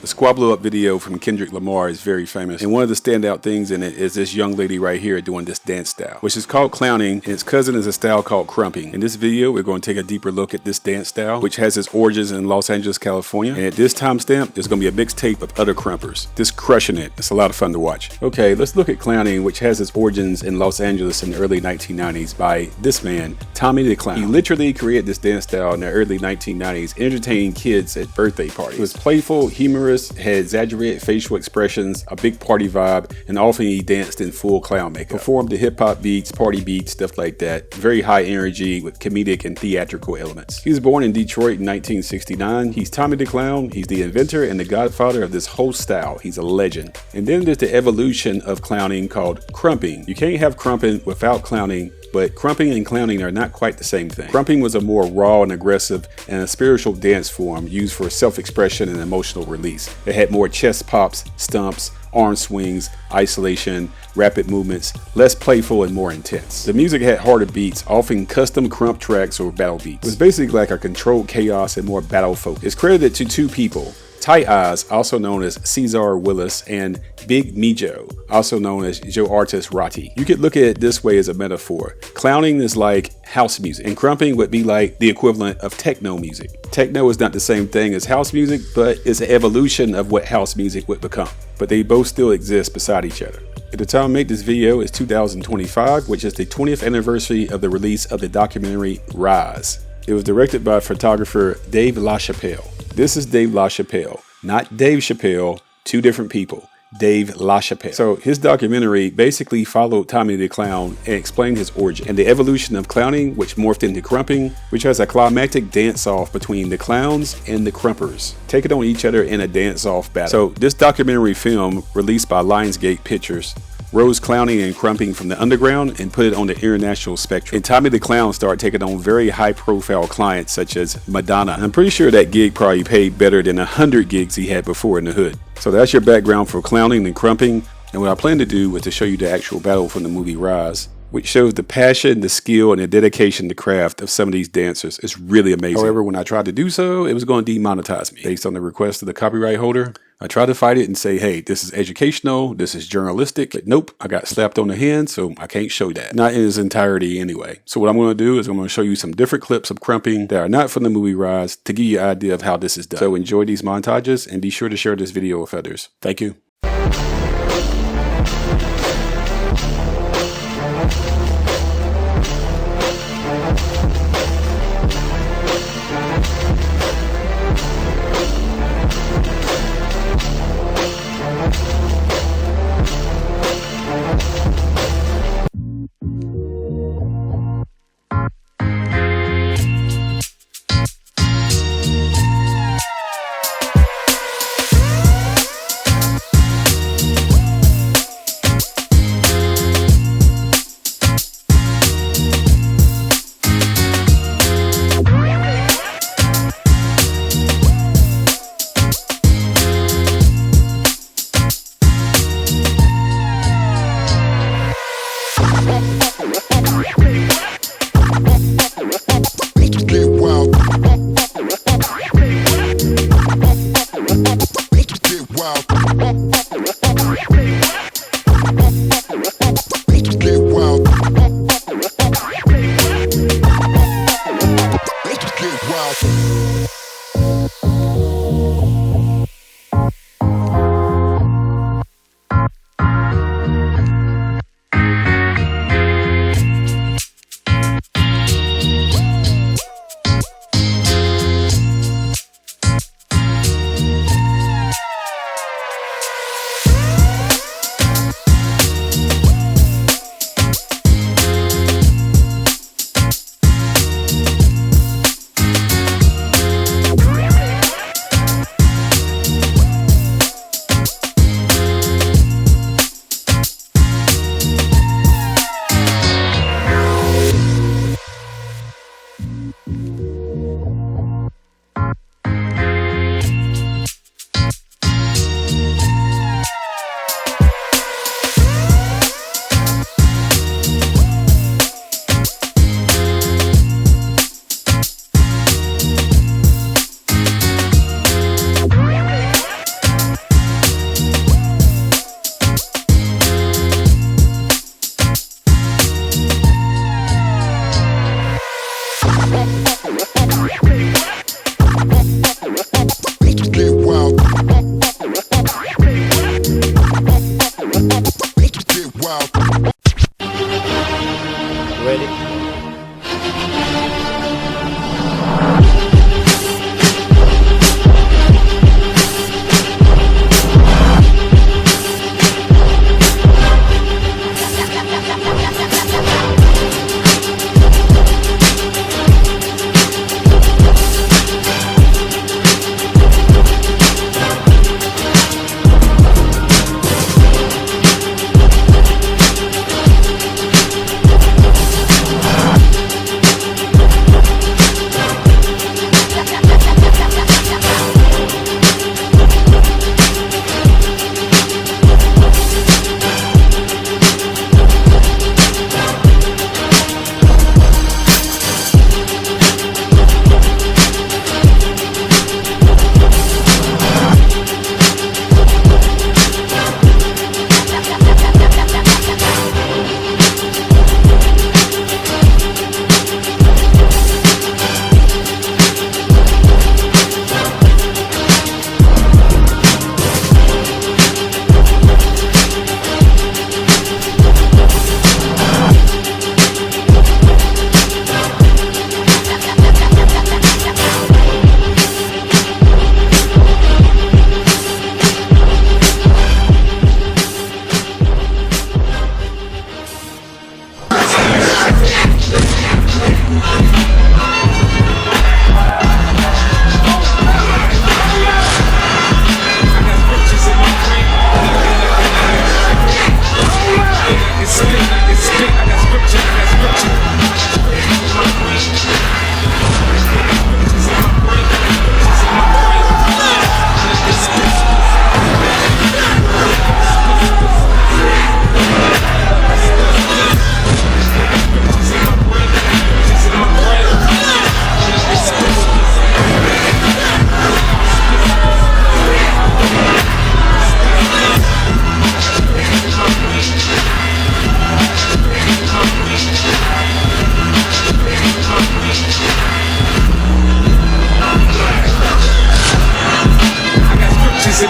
The Squabble Up video from Kendrick Lamar is very famous, and one of the standout things in it is this young lady right here doing this dance style, which is called clowning, and its cousin is a style called crumping. In this video, we're going to take a deeper look at this dance style, which has its origins in Los Angeles, California, and at this timestamp, there's going to be a mixtape of other crumpers. Just crushing it. It's a lot of fun to watch. Okay, let's look at clowning, which has its origins in Los Angeles in the early 1990s by this man, Tommy the Clown. He literally created this dance style in the early 1990s, entertaining kids at birthday parties. It was playful, humorous, had exaggerated facial expressions, a big party vibe, and often he danced in full clown makeup. Performed to hip-hop beats, party beats, stuff like that. Very high energy with comedic and theatrical elements. He was born in Detroit in 1969. He's Tommy the Clown. He's the inventor and the godfather of this whole style. He's a legend. And then there's the evolution of clowning called crumping. You can't have crumping without clowning, but crumping and clowning are not quite the same thing. Crumping was a more raw and aggressive and a spiritual dance form used for self-expression and emotional release. It had more chest pops, stumps, arm swings, isolation, rapid movements, less playful and more intense. The music had harder beats, often custom crump tracks or battle beats. It was basically like a controlled chaos and more battle focus. It's credited to two people, Eyez, also known as Cesar Willis, and Big Mijo, also known as Joe Artist Ratti. You could look at it this way as a metaphor. Clowning is like house music, and crumping would be like the equivalent of techno music. Techno is not the same thing as house music, but it's an evolution of what house music would become. But they both still exist beside each other. At the time I make this video is 2025, which is the 20th anniversary of the release of the documentary Rize. It was directed by photographer Dave LaChapelle. This is Dave LaChapelle, not Dave Chappelle, two different people. Dave LaChapelle. So his documentary basically followed Tommy the Clown and explained his origin and the evolution of clowning, which morphed into crumping, which has a climactic dance-off between the clowns and the crumpers, taking on each other in a dance-off battle. So this documentary film, released by Lionsgate Pictures, rose clowning and crumping from the underground and put it on the international spectrum. And Tommy the Clown started taking on very high-profile clients such as Madonna. I'm pretty sure that gig probably paid better than 100 gigs he had before in the hood. So that's your background for clowning and crumping. And what I plan to do was to show you the actual battle from the movie Rize, which shows the passion, the skill, and the dedication to craft of some of these dancers. It's really amazing. However, when I tried to do so, it was going to demonetize me. Based on the request of the copyright holder, I tried to fight it and say, hey, this is educational, this is journalistic, but nope, I got slapped on the hand, so I can't show that. Not in its entirety anyway. So what I'm going to do is I'm going to show you some different clips of crumping that are not from the movie Rize to give you an idea of how this is done. So enjoy these montages and be sure to share this video with others. Thank you.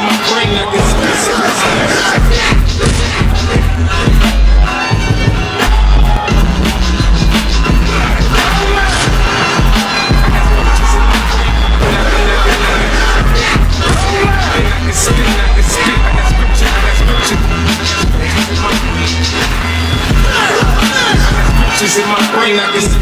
my brain like it's in my brain like it's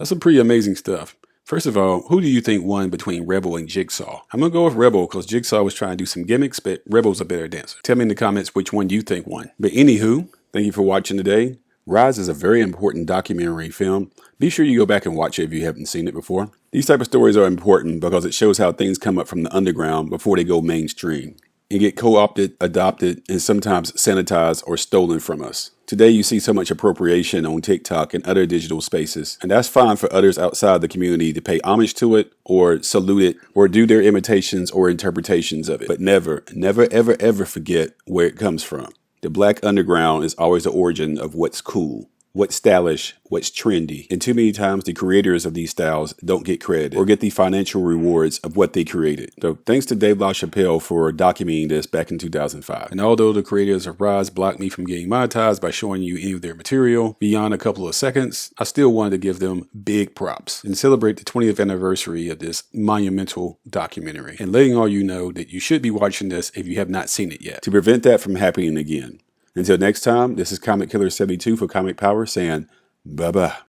That's some pretty amazing stuff. First of all, who do you think won between Rebel and Jigsaw? I'm going to go with Rebel because Jigsaw was trying to do some gimmicks, but Rebel's a better dancer. Tell me in the comments which one you think won. But anywho, thank you for watching today. Rize is a very important documentary film. Be sure you go back and watch it if you haven't seen it before. These type of stories are important because it shows how things come up from the underground before they go mainstream and get co-opted, adopted, and sometimes sanitized or stolen from us. Today you see so much appropriation on TikTok and other digital spaces, and that's fine for others outside the community to pay homage to it or salute it or do their imitations or interpretations of it. But never, never, ever, ever forget where it comes from. The Black underground is always the origin of what's cool, what's stylish, what's trendy. And too many times the creators of these styles don't get credit or get the financial rewards of what they created. So thanks to Dave LaChapelle for documenting this back in 2005. And although the creators of Rize blocked me from getting monetized by showing you any of their material beyond a couple of seconds, I still wanted to give them big props and celebrate the 20th anniversary of this monumental documentary and letting all you know that you should be watching this if you have not seen it yet to prevent that from happening again. Until next time, this is Comic Killer 72 for Comic Power saying bye-bye.